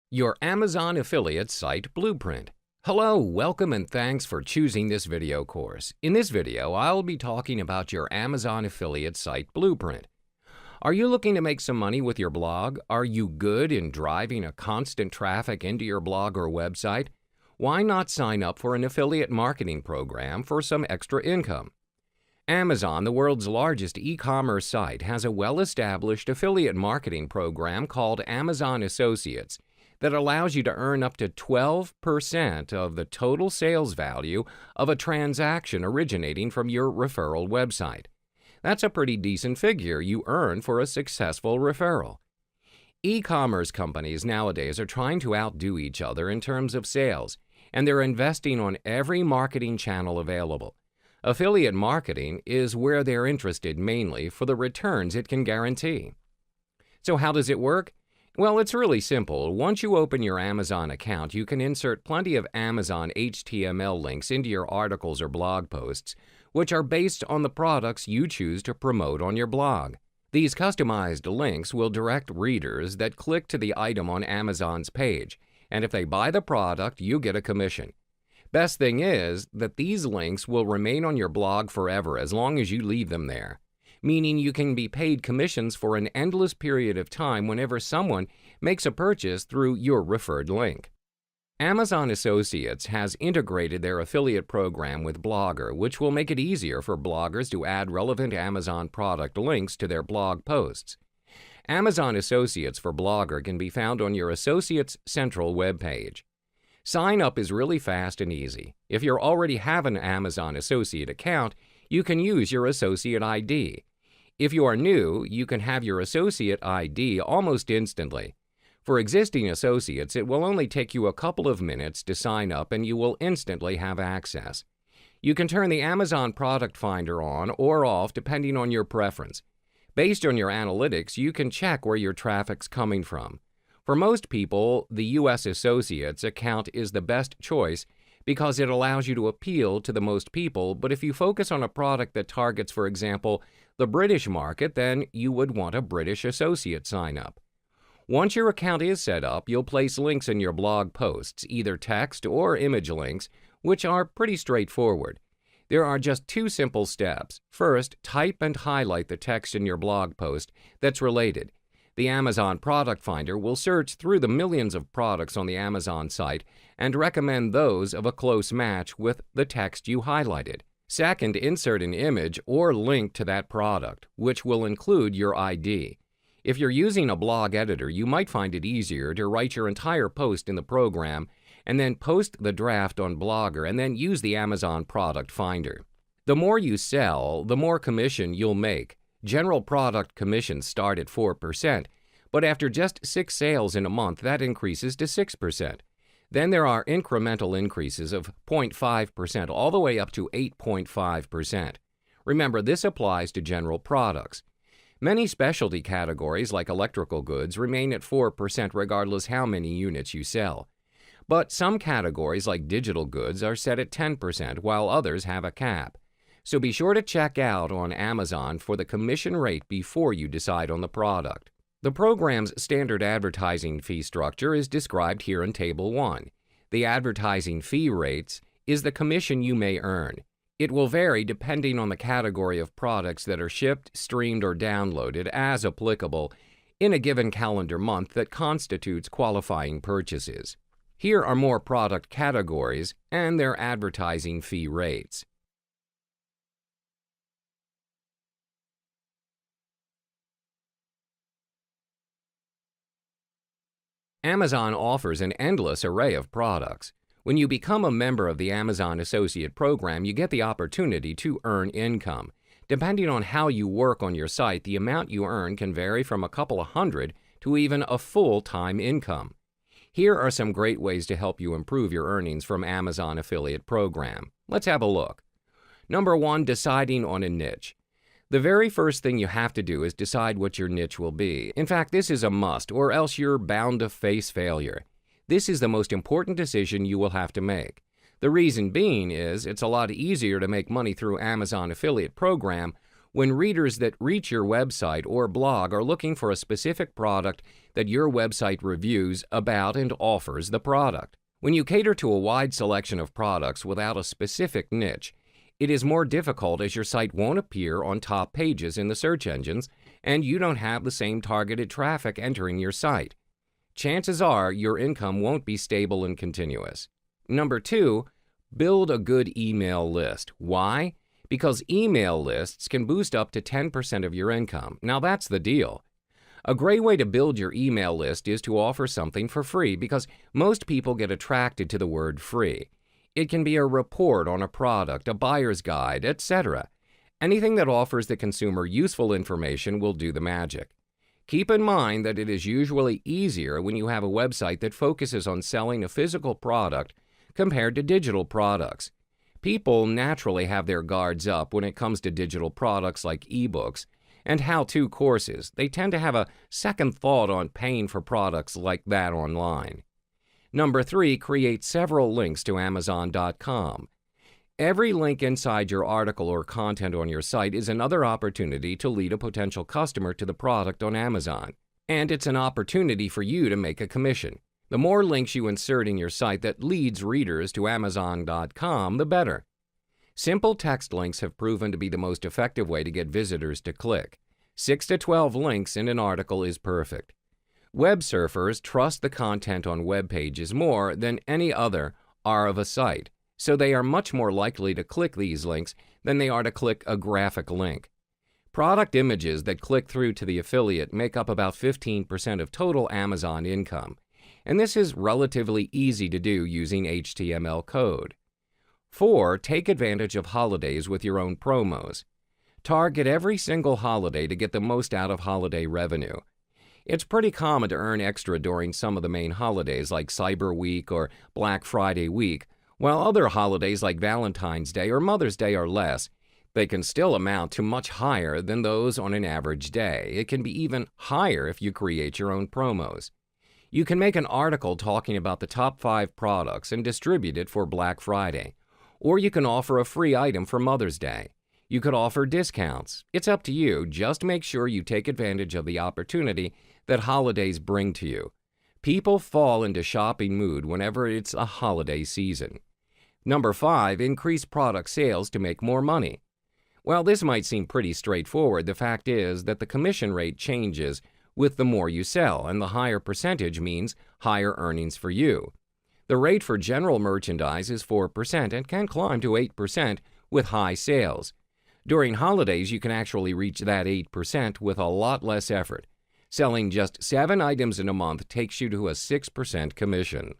Your Amazon affiliate site blueprint. Hello, welcome and thanks for choosing this video course. In this video, I'll be talking about your Amazon affiliate site blueprint. Are you looking to make some money with your blog? Are you good in driving a constant traffic into your blog or website? Why not sign up for an affiliate marketing program for some extra income? Amazon, the world's largest e-commerce site, has a well-established affiliate marketing program called Amazon Associates that allows you to earn up to 12% of the total sales value of a transaction originating from your referral website. That's a pretty decent figure you earn for a successful referral. E-commerce companies nowadays are trying to outdo each other in terms of sales, and they're investing on every marketing channel available. Affiliate marketing is where they're interested mainly for the returns it can guarantee. So how does it work? Well, it's really simple. Once you open your Amazon account, you can insert plenty of Amazon HTML links into your articles or blog posts, which are based on the products you choose to promote on your blog. These customized links will direct readers that click to the item on Amazon's page, and if they buy the product, you get a commission. Best thing is that these links will remain on your blog forever as long as you leave them there, meaning you can be paid commissions for an endless period of time whenever someone makes a purchase through your referred link. Amazon Associates has integrated their affiliate program with Blogger, which will make it easier for bloggers to add relevant Amazon product links to their blog posts. Amazon Associates for Blogger can be found on your Associates Central webpage. Sign up is really fast and easy. If you already have an Amazon Associate account, you can use your Associate ID. If you are new, you can have your Associate ID almost instantly. For existing associates, it will only take you a couple of minutes to sign up and you will instantly have access. You can turn the Amazon Product Finder on or off depending on your preference. Based on your analytics, you can check where your traffic's coming from. For most people, the U.S. Associates account is the best choice because it allows you to appeal to the most people, but if you focus on a product that targets, for example, the British market, then you would want a British Associate sign up. Once your account is set up, you'll place links in your blog posts, either text or image links, which are pretty straightforward. There are just two simple steps. First, type and highlight the text in your blog post that's related. The Amazon Product Finder will search through the millions of products on the Amazon site and recommend those of a close match with the text you highlighted. Second, insert an image or link to that product, which will include your ID. If you're using a blog editor, you might find it easier to write your entire post in the program and then post the draft on Blogger and then use the Amazon Product Finder. The more you sell, the more commission you'll make. General product commissions start at 4%, but after just 6 sales in a month, that increases to 6%. Then there are incremental increases of 0.5% all the way up to 8.5%. Remember, this applies to general products. Many specialty categories like electrical goods remain at 4% regardless how many units you sell. But some categories like digital goods are set at 10%, while others have a cap. So be sure to check out on Amazon for the commission rate before you decide on the product. The program's standard advertising fee structure is described here in Table 1. The advertising fee rates is the commission you may earn. It will vary depending on the category of products that are shipped, streamed, or downloaded as applicable in a given calendar month that constitutes qualifying purchases. Here are more product categories and their advertising fee rates. Amazon offers an endless array of products. When you become a member of the Amazon Associate Program, you get the opportunity to earn income. Depending on how you work on your site, the amount you earn can vary from a couple of hundred to even a full-time income. Here are some great ways to help you improve your earnings from Amazon Affiliate Program. Let's have a look. Number 1, deciding on a niche. The very first thing you have to do is decide what your niche will be. In fact, this is a must, or else you're bound to face failure. This is the most important decision you will have to make. The reason being is it's a lot easier to make money through Amazon Affiliate Program When readers that reach your website or blog are looking for a specific product that your website reviews about and offers the product. When you cater to a wide selection of products without a specific niche, it is more difficult as your site won't appear on top pages in the search engines and you don't have the same targeted traffic entering your site. Chances are your income won't be stable and continuous. Number 2, build a good email list. Why? Because email lists can boost up to 10% of your income. Now that's the deal. A great way to build your email list is to offer something for free because most people get attracted to the word free. It can be a report on a product, a buyer's guide, etc. Anything that offers the consumer useful information will do the magic. Keep in mind that it is usually easier when you have a website that focuses on selling a physical product compared to digital products. People naturally have their guards up when it comes to digital products like ebooks and how-to courses. They tend to have a second thought on paying for products like that online. Number 3, create several links to Amazon.com. Every link inside your article or content on your site is another opportunity to lead a potential customer to the product on Amazon. And it's an opportunity for you to make a commission. The more links you insert in your site that leads readers to Amazon.com, the better. Simple text links have proven to be the most effective way to get visitors to click. 6 to 12 links in an article is perfect. Web surfers trust the content on web pages more than any other are of a site, so they are much more likely to click these links than they are to click a graphic link. Product images that click through to the affiliate make up about 15% of total Amazon income, and this is relatively easy to do using HTML code. 4, take advantage of holidays with your own promos. Target every single holiday to get the most out of holiday revenue. It's pretty common to earn extra during some of the main holidays like Cyber Week or Black Friday week, while other holidays like Valentine's Day or Mother's Day are less. They can still amount to much higher than those on an average day. It can be even higher if you create your own promos. You can make an article talking about the top 5 products and distribute it for Black Friday. Or you can offer a free item for Mother's Day. You could offer discounts. It's up to you. Just make sure you take advantage of the opportunity that holidays bring to you. People fall into shopping mood whenever it's a holiday season. Number 5, increase product sales to make more money. While this might seem pretty straightforward, the fact is that the commission rate changes with the more you sell, and the higher percentage means higher earnings for you. The rate for general merchandise is 4% and can climb to 8% with high sales. During holidays, you can actually reach that 8% with a lot less effort. Selling just 7 items in a month takes you to a 6% commission.